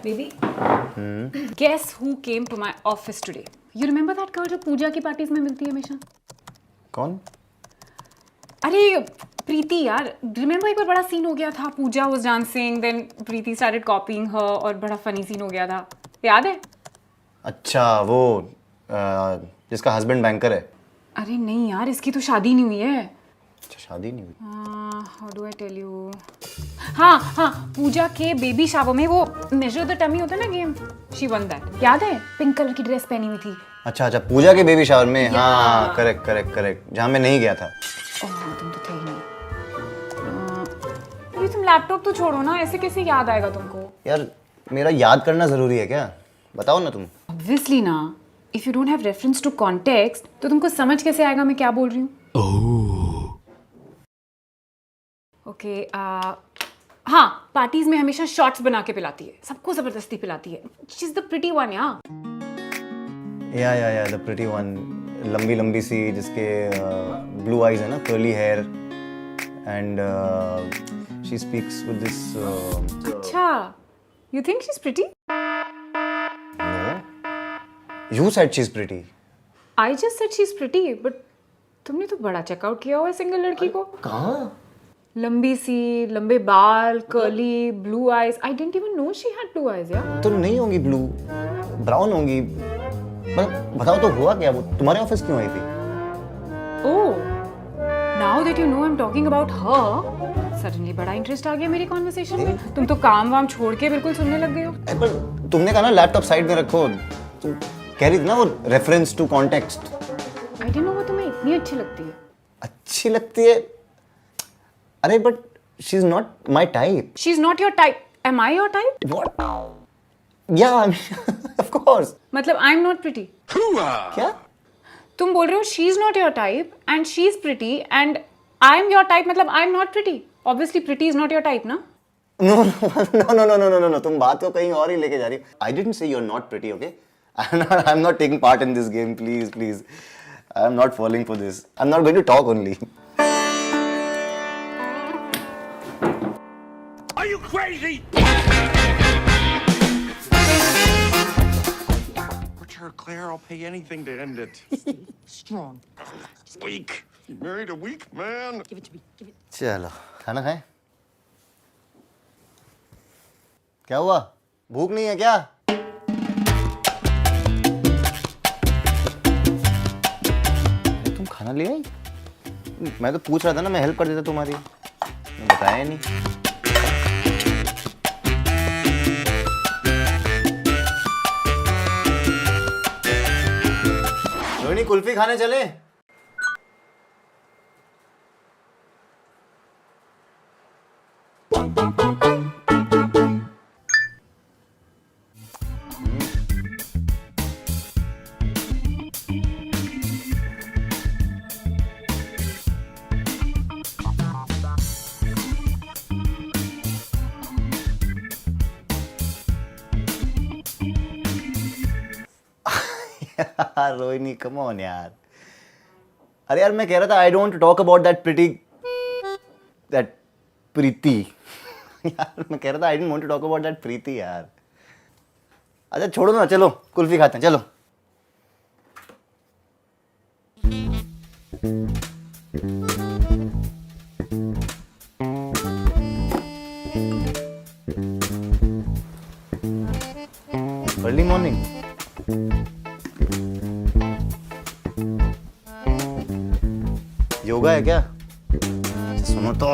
Baby, guess who came to my office today? You remember that girl जो पूजा की parties में मिलती है हमेशा? कौन? अरे प्रीति यार, रिमेंबर एक बार बड़ा सीन हो गया था. पूजा was dancing, then Preeti started copying her और बड़ा फनी सीन हो गया था. याद है? अच्छा वो जिसका हस्बैंड बैंकर है. अरे नहीं यार, इसकी तो शादी नहीं हुई है. अच्छा शादी नहीं हुई. How do I tell you? हाँ, पूजा के बेबी शावर में वो measure the tummy होता है ना गेम. She won that. याद है? पिंक कलर की ड्रेस पहनी हुई थी. अच्छा पूजा के बेबी शावर में. हाँ करेक्ट जहाँ मैं नहीं गया था. तुम तो थे ही नहीं. अभी तुम लैपटॉप तो छोड़ो ना, ऐसे कैसे याद आएगा तुमको? यार मेरा याद करना जरूरी है क्या? बताओ ना तुम. Obviously ना. If you don't have reference to context, तो तुमको समझ कैसे आएगा मैं क्या बोल रही हूँ? Okay, हाँ, पार्टीज में हमेशा शॉट्स बना के पिलाती है, सबको जबरदस्ती पिलाती है. She's the pretty one, yeah. या द प्रिटी वन. लंबी सी जिसके ब्लू आईज है ना, curly hair and she speaks with this. अच्छा, you think she's pretty? No, you said she is pretty. I just said she's pretty, but तुमने तो बड़ा चेकआउट किया हुआ है सिंगल लड़की को. कहाँ? लंबी सी, लंबे बाल, curly, blue eyes. I didn't even know she had blue eyes, yeah. तो नहीं होंगी ब्लू, ब्राउन होंगी. मतलब बताओ तो हुआ क्या? वो तुम्हारे ऑफिस क्यों आई थी? Oh, now that you know I'm talking about her, suddenly बड़ा इंटरेस्ट आ गया मेरी कॉन्वर्सेशन में. तुम तो काम वाम छोड़ के बिल्कुल सुनने लग गए हो. पर तुमने कहा ना लैपटॉप साइड में रखो. तुम कह रही थी ना वो reference to context. I didn't know वो तुम्हें इतनी अच्छी लगती है. अच्छी लगती है? अरे but she is not my type. She's not your type. Am I your type? What? या आई मीन ऑफ कोर्स. मतलब I'm not pretty. क्या? तुम बोल रहे हो she's not your type and she's pretty and I'm your type, मतलब I'm not pretty. Obviously pretty is not your type ना. No. तुम बात को कहीं और ही लेके जा रही हो. I didn't say you're not pretty, okay? I'm not taking part in this game. Please. I'm not falling for this. I'm not going to talk only. Are you crazy? Richard, Claire, I'll pay anything to end it. Strong. Weak. You married a weak man. Give it to me. Give it. चलो खाना खाएं. क्या हुआ? भूख नहीं है क्या? तुम खाना ले आई? मैं तो पूछ रहा था ना, मैं हेल्प कर देता तुम्हारी. मैं बताया नहीं. रोहिणी कुल्फी खाने चले? रोहिणी कम ऑन यार. अरे यार मैं कह रहा था I don't talk about that Preeti. यार मैं कह रहा था I don't want to talk about that Preeti यार. अच्छा छोड़ो ना, चलो कुल्फी खाते हैं. चलो. Early morning. योगा है क्या? सुनो तो.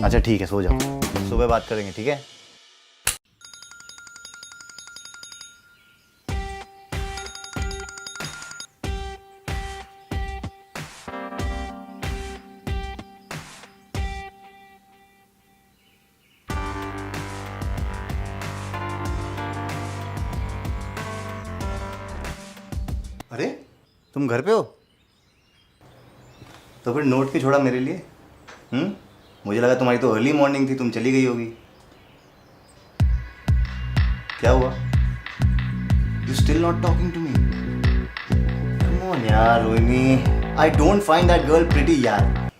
अच्छा ठीक है, सो जाओ. सुबह बात करेंगे, ठीक है? अरे तुम घर पे हो? तो फिर नोट क्यों छोड़ा मेरे लिए? मुझे लगा तुम्हारी तो अर्ली मॉर्निंग थी, तुम चली गई होगी. क्या हुआ? You still not talking to me? Come on यार Rohini, I don't find that girl pretty यार.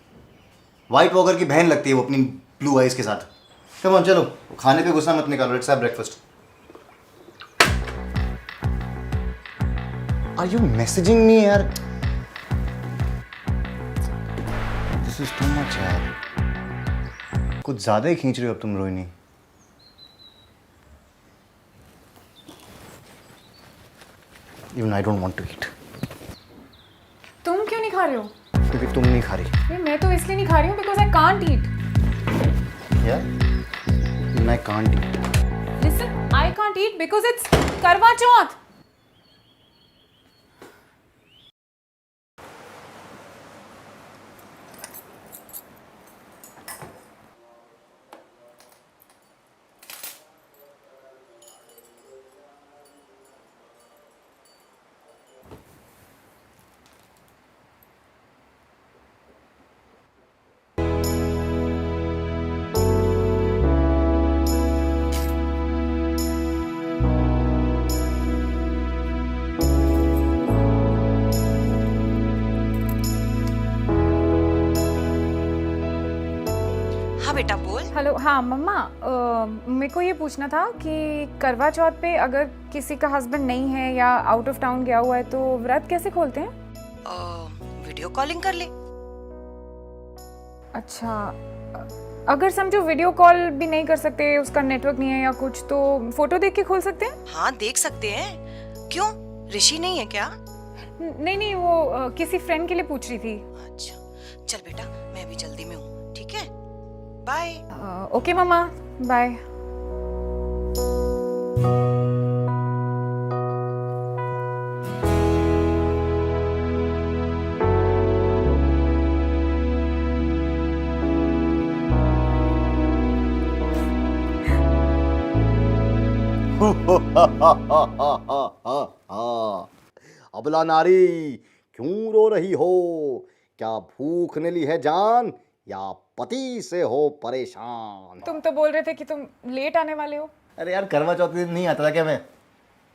व्हाइट वॉकर की बहन लगती है वो अपनी ब्लू आइज के साथ. कम ऑन चलो, खाने पे गुस्सा मत निकालो. Let's have breakfast. Are you messaging me यार? This is too much यार. कुछ ज़्यादा ही खींच रही हो अब तुम Rohini. Even I don't want to eat. तुम क्यों नहीं खा रहे हो? क्योंकि तुम नहीं खा रही. नहीं, मैं तो इसलिए नहीं खा रही हूँ because I can't eat. Yeah? Even I can't eat. Listen, I can't eat because it's Karwa Chauth. हाँ बेटा बोल। हेलो, हाँ मम्मा, मेरे को ये पूछना था कि करवा चौथ पे अगर किसी का हस्बैंड नहीं है या आउट ऑफ टाउन गया हुआ है तो व्रत कैसे खोलते हैं? वीडियो कॉलिंग कर ले। अच्छा, अगर समझो वीडियो कॉल भी नहीं कर सकते, उसका नेटवर्क नहीं है या कुछ, तो फोटो देख के खोल सकते हैं? हाँ देख सकते हैं। क्यों, ऋषि नहीं है क्या? नहीं नहीं, वो किसी फ्रेंड के लिए पूछ रही थी। अच्छा चल बेटा, मैं भी जल्दी में हूँ, ठीक है, बाय। ओके मम्मा, बाय। अबला नारी क्यों रो रही हो? क्या भूख ने ली है जान या पति से हो परेशान? तुम तो बोल रहे थे कि तुम लेट आने वाले हो। अरे यार, करवा चौथ के दिन नहीं आता था क्या मैं?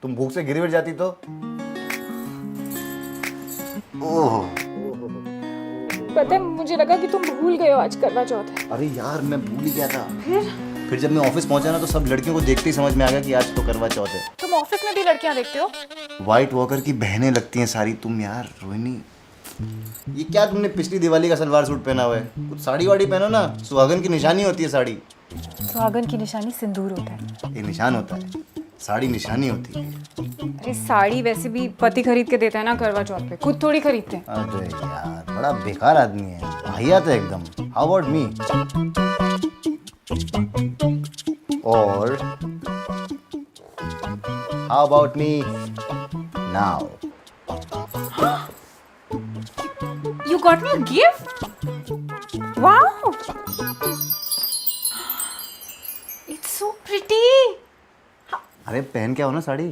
तुम भूख से गिर जाती तो। ओह, पता है, मुझे लगा कि तुम भूल गए हो आज करवा चौथ है। अरे यार मैं भूल ही गया था। फिर जब मैं ऑफिस पहुंचा ना तो सब लड़कियों को देखते ही समझ में आ गया कि आज तो करवा चौथ है। तुम ऑफिस में भी लड़कियां देखते हो? व्हाइट वॉकर की बहनें लगती हैं सारी। तुम यार रोहिणी, ये क्या तुमने पिछली दिवाली का सलवार सूट पहना हुआ है? कुछ साड़ी वाड़ी पहनो ना, सुहागन की निशानी होती है साड़ी। सुहागन की निशानी सिंदूर होता है। ये निशान होता है, साड़ी निशानी होती है। अरे साड़ी वैसे भी पति खरीद के देता है ना करवा चौथ पे, खुद थोड़ी खरीदते हैं। अरे यार, बड़ा बेकार आदमी है, वाहियात है एकदम। How about me? और how about me now? You got me a gift? Wow! It's so pretty. अरे पहन के आओ ना साड़ी,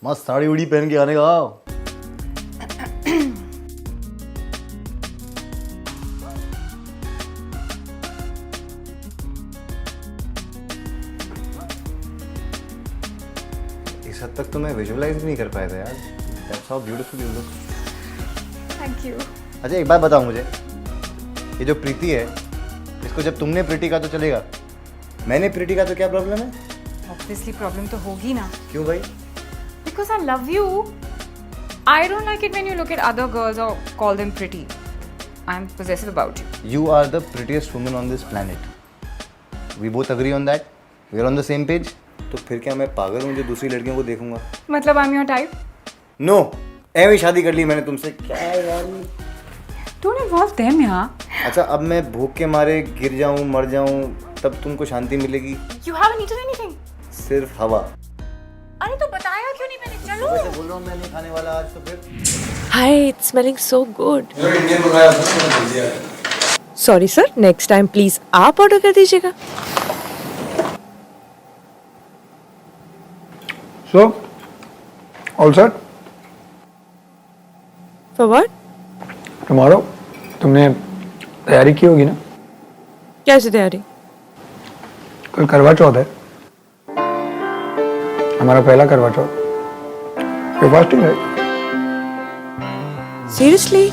मस्त साड़ी उड़ी पहन के आने का। आओ। इस हद तक तो मैं विजुअलाइज भी नहीं कर पाया था यार। That's how beautiful you look. Thank you. अच्छा एक बात बताओ मुझे, ये जो प्रीति है, इसको जब तुमने प्रीति का तो चलेगा, मैंने प्रीति का तो क्या प्रॉब्लम है? Obviously problem तो होगी ना। क्यों भाई? Because I love you. I don't like it when you look at other girls or call them pretty. I'm possessive about you. You are the prettiest woman on this planet. We both agree on that. We are on the same page. तो फिर क्या मैं पागल हूँ जो दूसरी लड़कियों को देखूंगा? मतलब I'm your type? No. ऐਵੇਂ शादी कर ली मैंने तुमसे। क्या यार? Don't involve them यार। अच्छा अब मैं भूख के मारे गिर जाऊँ, मर जाऊँ, तब तुमको शांति मिलेगी? You haven't eaten anything. सिर्फ हवा। अरे तो बताया क्यों नहीं मैंने? चलो। वैसे बोल रहा हूँ मैं नहीं खाने वाला आज तो फिर। Hi, it's smelling so good. Indian मंगाया था ना, मैंने भेज दिया। Sorry sir, next time please आप ऑर्डर कर दीजिएगा। So, all set? For what? Tomorrow, तुमने तैयारी की होगी ना? कैसी तैयारी? कल करवा चौथ है, हमारा पहला करवा चौथ। You're fasting, right? Seriously?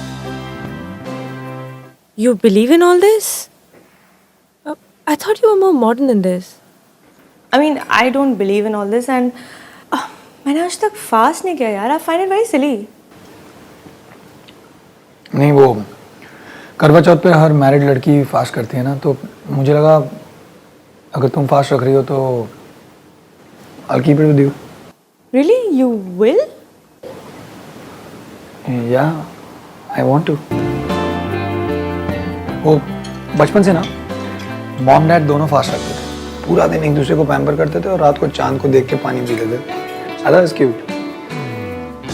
You believe in all this? I thought you were more modern than this. I mean, I don't believe in all this, and मैंने आज तक फास्ट नहीं किया यार. I find it very silly. नहीं, वो करवा चौथ पे हर मैरिड लड़की फास्ट करती है ना, तो मुझे लगा अगर तुम फास्ट रख रही हो तो I'll keep it with you. Really? You will? Yeah, I want to. वो बचपन से ना मॉम डैड दोनों फास्ट रखते थे. पूरा दिन एक दूसरे को पैम्पर करते थे और रात को चांद को देख के पानी पी लेते थे. That is cute.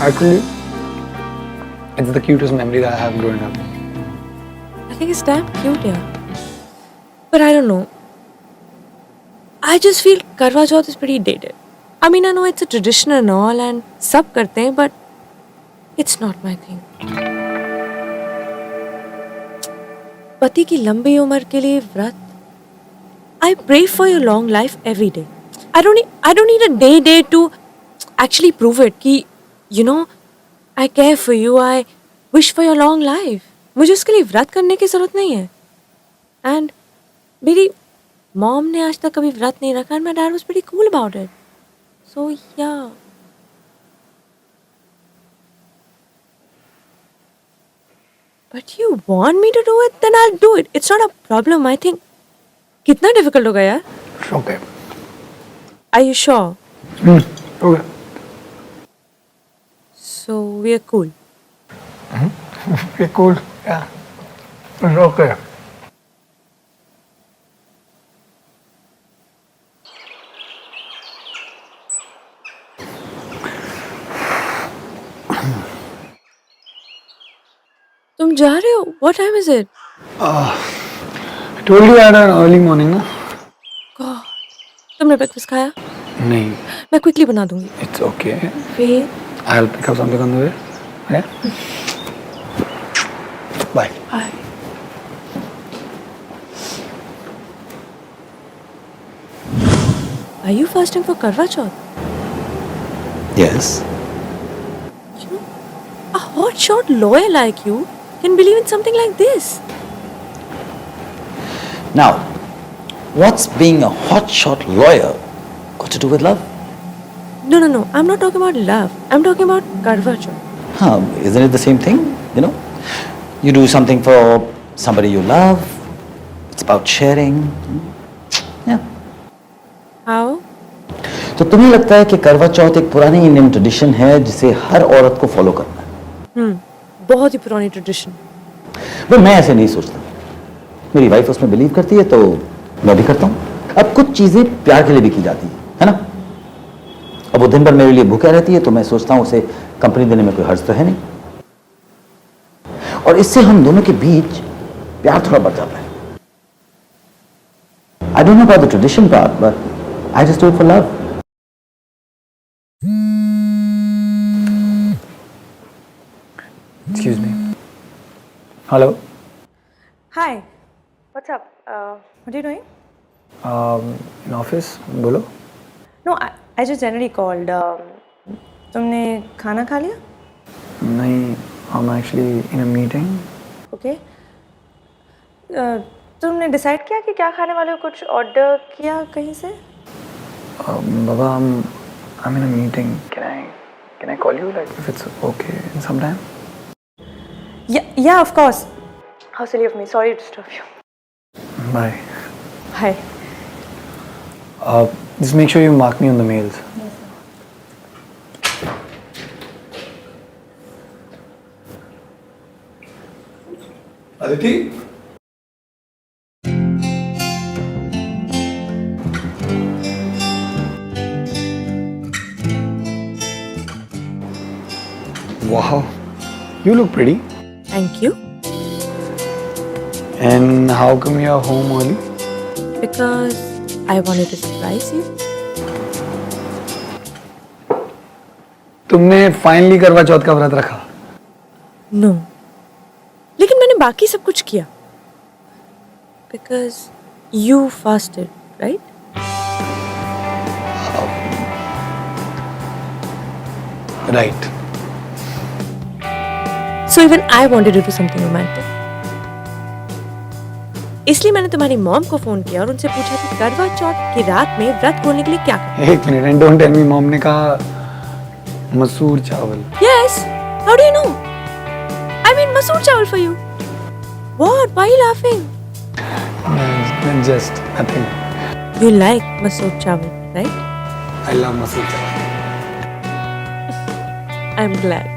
Actually, it's the cutest memory that I have growing up. I think it's damn cute, yeah. But I don't know. I just feel Karwa Chauth is pretty dated. I mean, I know it's a tradition and all, and सब करते हैं, but it's not my thing. पति की लंबी उम्र के लिए व्रत. I pray for your long life every day. I don't need a day to actually prove it कि you know I care for you. I wish for your long life. मुझे उसके लिए व्रत करने की जरूरत नहीं है. And मेरी मॉम ने आज तक कभी व्रत नहीं रखा, and my dad was pretty cool about it. So yeah. But you want me to do it, then I'll do it. It's not a problem, I think. कितना difficult होगा यार? Okay. Are you sure? Okay. So we're cool. Okay, cool. Yeah. It's okay. तुम जा रहे हो? What time is it? I told you I had an early morning, ना? God. तुमने breakfast खाया? नहीं. मैं quickly बना दूंगी. It's okay. फिर? I'll pick up something on the way. Yeah? Bye. Bye. Are you fasting for Karwa Chauth? Yes. You know, a hotshot lawyer like you can believe in something like this. Now, what's being a hotshot lawyer got to do with love? No. I'm not talking about love. I'm talking about Karwa Chauth. Isn't it the same thing? You know, you do something for somebody you love. It's about sharing. Yeah. How? तो तुम्हें लगता है कि करवा चौथ एक पुरानी Indian tradition है जिसे हर औरत को फॉलो करना है? बहुत ही पुरानी ट्रेडिशन. पर मैं ऐसे नहीं सोचता. मेरी वाइफ उसमें बिलीव करती है तो मैं भी करता हूँ. अब कुछ चीजें प्यार के लिए भी की जाती है ना? अब वो दिन भर मेरे लिए भूखा रहती है तो मैं सोचता हूँ उसे कंपनी देने में कोई हर्ज तो है नहीं, और इससे हम दोनों के बीच प्यार थोड़ा बढ़ जाता है. I don't know about the tradition part, but I just do it for love. Excuse me. Hello. Hi. What's up? What are you doing? In office. बोलो. No, I just generally called. तुमने खाना खा लिया? नहीं. I'm actually in a meeting. Okay. तुमने decide किया कि क्या खाने वाले हो? कुछ ऑर्डर किया कहीं से? Baba, I'm in a meeting. Can I call you like if it's okay in some time? Yeah, of course. How silly of me. Sorry to disturb you. Bye. Hi. Just make sure you mark me on the mails. Aditi? Wow, you look pretty. Thank you. And how come you're home early? Because I wanted to surprise you. तुमने finally करवा चौथ का व्रत रखा? No. लेकिन मैंने बाकी सब कुछ किया. Because you fasted, right? Right. So even I wanted to do something romantic. इसलिए मैंने तुम्हारी मॉम को फोन किया और उनसे पूछा कि करवा चौथ की रात में व्रत खोलने के लिए क्या करें. एक minute, and don't tell me mom ने कहा मसूर चावल. Yes. How do you know? I mean masoor chawal for you. What? Why are you laughing? Just nothing. You like masoor chawal, right? I love masoor chawal. I'm glad.